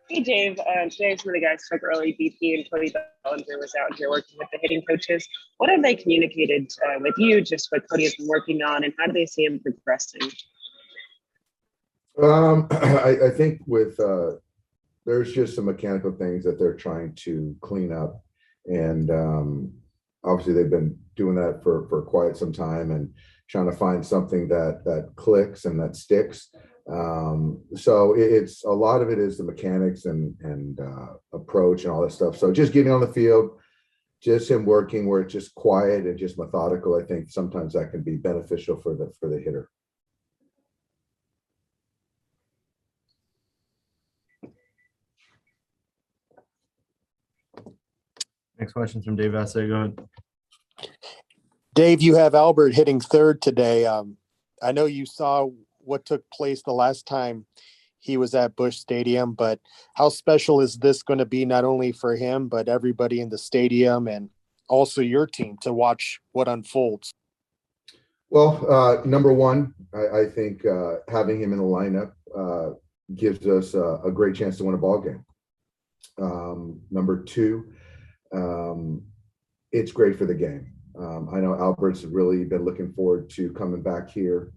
Hey, Dave. Today, some of the guys took early BP, and Cody Bellinger was out here working with the hitting coaches. What have they communicated with you, just what Cody has been working on, and how do they see him progressing? I think there's just some mechanical things that they're trying to clean up. And obviously they've been doing that for quite some time and trying to find something that clicks and that sticks. So it's a lot of it is the mechanics and approach and all that stuff. So just getting on the field, just him working where it's just quiet and just methodical. I think sometimes that can be beneficial for the hitter. Next question from Dave Vassay. Go ahead. Dave, you have Albert hitting third today. I know you saw what took place the last time he was at Busch Stadium, but how special is this going to be not only for him, but everybody in the stadium and also your team to watch what unfolds? Well, number one, I think having him in the lineup gives us a great chance to win a ball game. Number two, it's great for the game. I know Albert's really been looking forward to coming back here.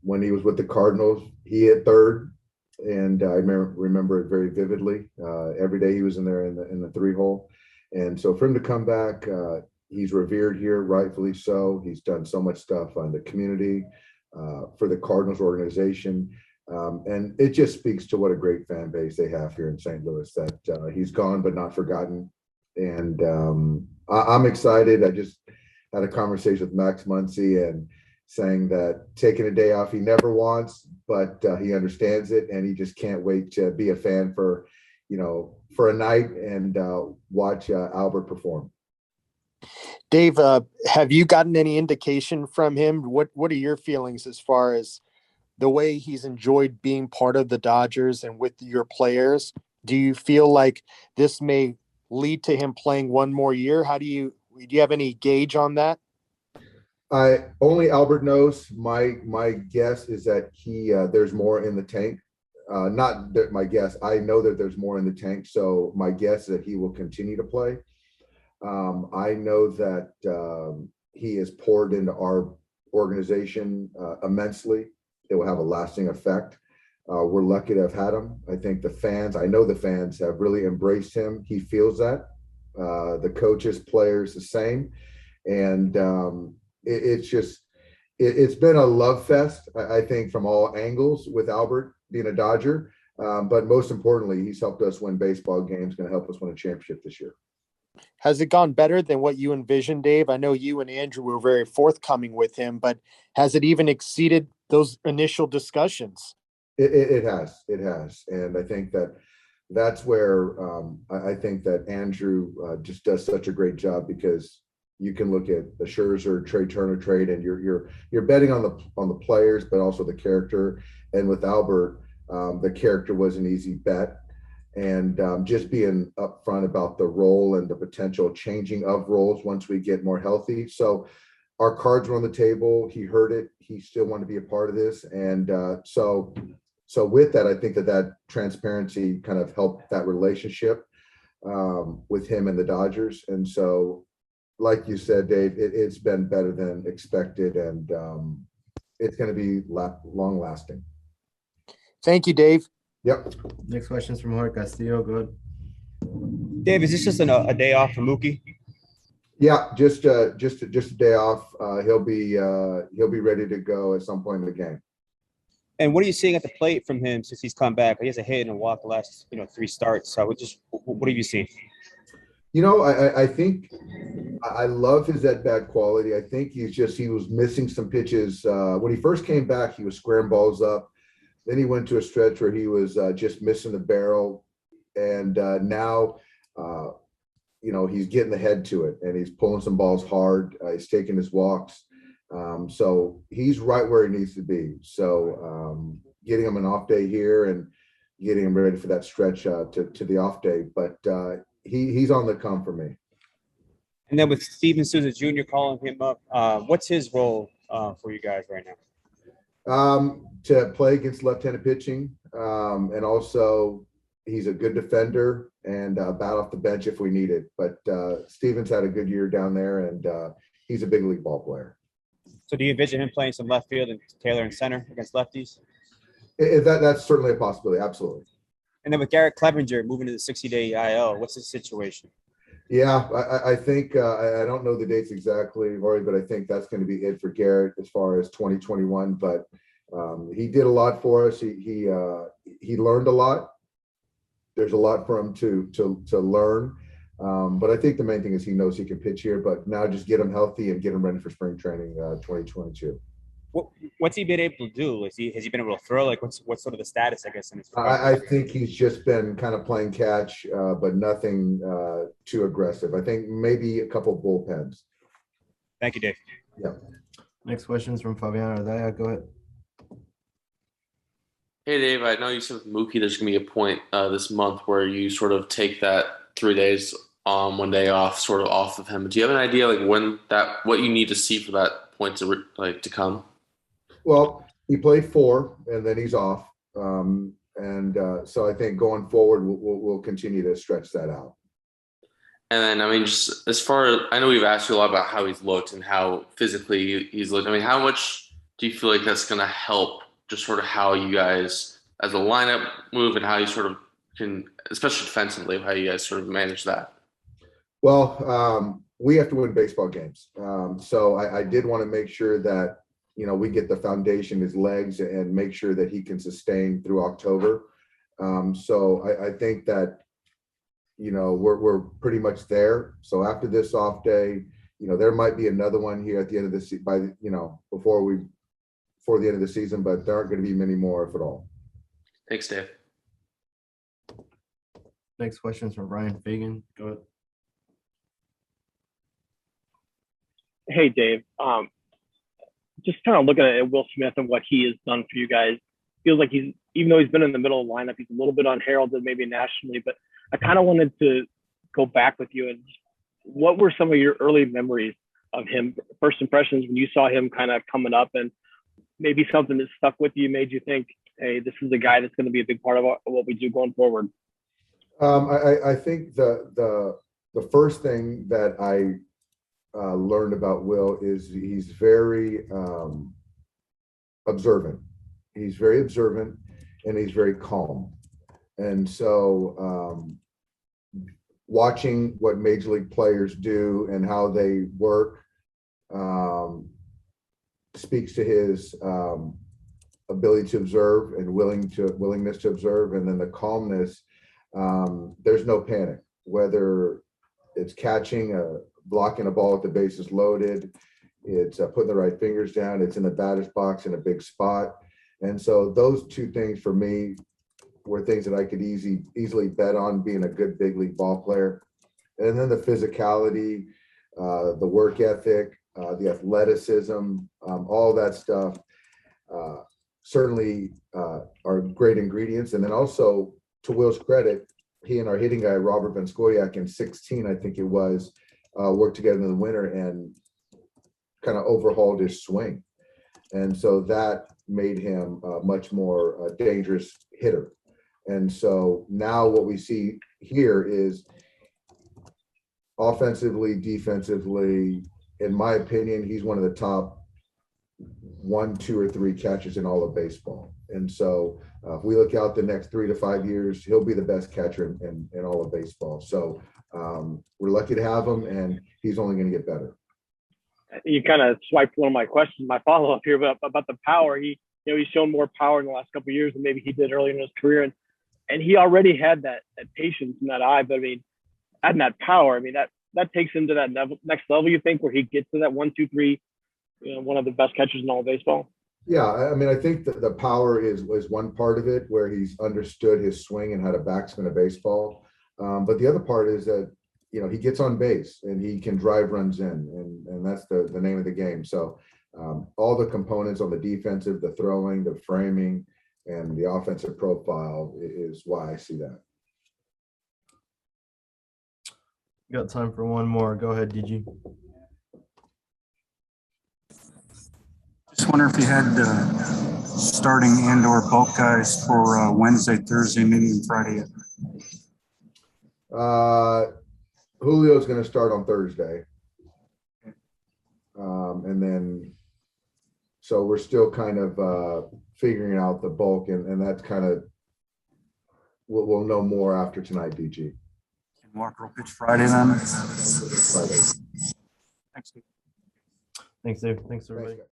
When he was with the Cardinals, he hit third, and I remember it very vividly. Every day he was in there in the 3-hole. And so for him to come back, he's revered here, rightfully so. He's done so much stuff on the community, for the Cardinals organization. And it just speaks to what a great fan base they have here in St. Louis, that he's gone but not forgotten. And I'm excited. I just had a conversation with Max Muncy and saying that taking a day off he never wants, but he understands it, and he just can't wait to be a fan for a night and watch Albert perform. Dave, have you gotten any indication from him? What are your feelings as far as the way he's enjoyed being part of the Dodgers and with your players? Do you feel like this may lead to him playing one more year? Do you have any gauge on that? Only Albert knows. My guess is that there's more in the tank. Not that my guess. I know that there's more in the tank. So my guess is that he will continue to play. I know that he has poured into our organization immensely. It will have a lasting effect. We're lucky to have had him. I think I know the fans have really embraced him. He feels that. The coaches, players, the same. And it's been a love fest, I think, from all angles with Albert being a Dodger. But most importantly, he's helped us win baseball games, going to help us win a championship this year. Has it gone better than what you envisioned, Dave? I know you and Andrew were very forthcoming with him, but has it even exceeded those initial discussions? It has. And I think that's where I think that Andrew just does such a great job, because you can look at the Scherzer, Trey Turner trade, and you're betting on the players, but also the character. And with Albert, the character was an easy bet. And just being upfront about the role and the potential changing of roles once we get more healthy. So our cards were on the table. He heard it. He still wanted to be a part of this. And so with that, I think that transparency kind of helped that relationship with him and the Dodgers. And so, like you said, Dave, it's been better than expected, and it's going to be long lasting. Thank you, Dave. Yep. Next question is from Jorge Castillo. Go ahead. Dave, is this just a day off for Mookie? Yeah, just a day off. He'll be ready to go at some point in the game. And what are you seeing at the plate from him since he's come back? He has a hit and a walk the last 3 starts. So what have you seen? I think I love his at-bat quality. I think he was missing some pitches. When he first came back, he was squaring balls up. Then he went to a stretch where he was just missing the barrel. And now, he's getting the head to it, and he's pulling some balls hard. He's taking his walks. So he's right where he needs to be. So getting him an off day here and getting him ready for that stretch to the off day. But he's on the come for me. And then with Souza Jr. calling him up, what's his role for you guys right now? To play against left-handed pitching, and also he's a good defender and bat off the bench if we need it. But Stevens had a good year down there, and he's a big league ball player. So do you envision him playing some left field and Taylor in center against lefties? That's certainly a possibility. Absolutely. And then with Garrett Cleavinger moving to the 60-day IL, what's the situation? Yeah, I think I don't know the dates exactly, Rory, but I think that's going to be it for Garrett as far as 2021. But he did a lot for us. He learned a lot. There's a lot for him to learn. But I think the main thing is he knows he can pitch here. But now just get him healthy and get him ready for spring training 2022. What's he been able to do? Has he been able to throw? Like what's sort of the status, I guess, in his I think he's just been kind of playing catch, but nothing too aggressive. I think maybe a couple bullpens. Thank you, Dave. Yeah. Next question is from Fabian Ardaya. Go ahead. Hey, Dave, I know you said with Mookie there's going to be a point this month where you sort of take that 3 days on 1 day off, sort of off of him. Do you have an idea like what you need to see for that point to come? Well, he played 4 and then he's off. So I think going forward, we'll continue to stretch that out. And then, I mean, just as far as I know, we've asked you a lot about how he's looked and how physically he's looked. I mean, how much do you feel like that's going to help just sort of how you guys as a lineup move and how you sort of can, especially defensively, how you guys sort of manage that? Well, we have to win baseball games. So I did want to make sure that, we get the foundation, his legs, and make sure that he can sustain through October. So I think that, we're pretty much there. So after this off day, there might be another one here at the end of the before the end of the season, but there aren't going to be many more, if at all. Thanks, Dave. Next question is from Ryan Fagan. Go ahead. Hey, Dave. Just kind of looking at Will Smith and what he has done for you guys. Feels like even though he's been in the middle of the lineup, he's a little bit unheralded maybe nationally, but I kind of wanted to go back with you and what were some of your early memories of him, first impressions when you saw him kind of coming up, and maybe something that stuck with you, made you think, hey, this is a guy that's going to be a big part of what we do going forward? I think the first thing that I learned about Will is he's very observant. He's very observant and he's very calm. And so watching what major league players do and how they work speaks to his ability to observe and willingness to observe. And then the calmness, there's no panic, whether it's catching blocking a ball with the bases loaded, it's putting the right fingers down, it's in the batter's box in a big spot. And so those two things for me were things that I could easily bet on being a good big league ball player. And then the physicality, the work ethic, the athleticism, all that stuff certainly are great ingredients. And then also, to Will's credit, he and our hitting guy, Robert Van Scoyac, in 16, I think it was, worked together in the winter and kind of overhauled his swing. And so that made him a much more dangerous hitter. And so now what we see here is offensively, defensively, in my opinion, he's one of the top 1, 2, or 3 catchers in all of baseball. And so if we look out the next 3 to 5 years, he'll be the best catcher in all of baseball. So we're lucky to have him, and he's only going to get better. You kind of swiped one of my questions, my follow-up here about the power. He's shown more power in the last couple of years than maybe he did earlier in his career. And he already had that patience in that eye. But, I mean, adding that power, I mean, that takes him to that next level, you think, where he gets to that 1, 2, 3, one of the best catchers in all of baseball? Yeah, I mean, I think that the power is one part of it, where he's understood his swing and how to backspin a baseball. But the other part is that, he gets on base and he can drive runs in, and that's the name of the game. So all the components on the defensive, the throwing, the framing, and the offensive profile is why I see that. Got time for one more. Go ahead, DG. Just wonder if you had starting and/or bulk guys for Wednesday, Thursday, maybe even Friday? Julio's going to start on Thursday. And then, so we're still kind of figuring out the bulk, and that's kind of, we'll know more after tonight, DG. And Walker will pitch Friday then? Friday. Thanks. Thanks, Dave. Thanks, everybody. Thanks, guys.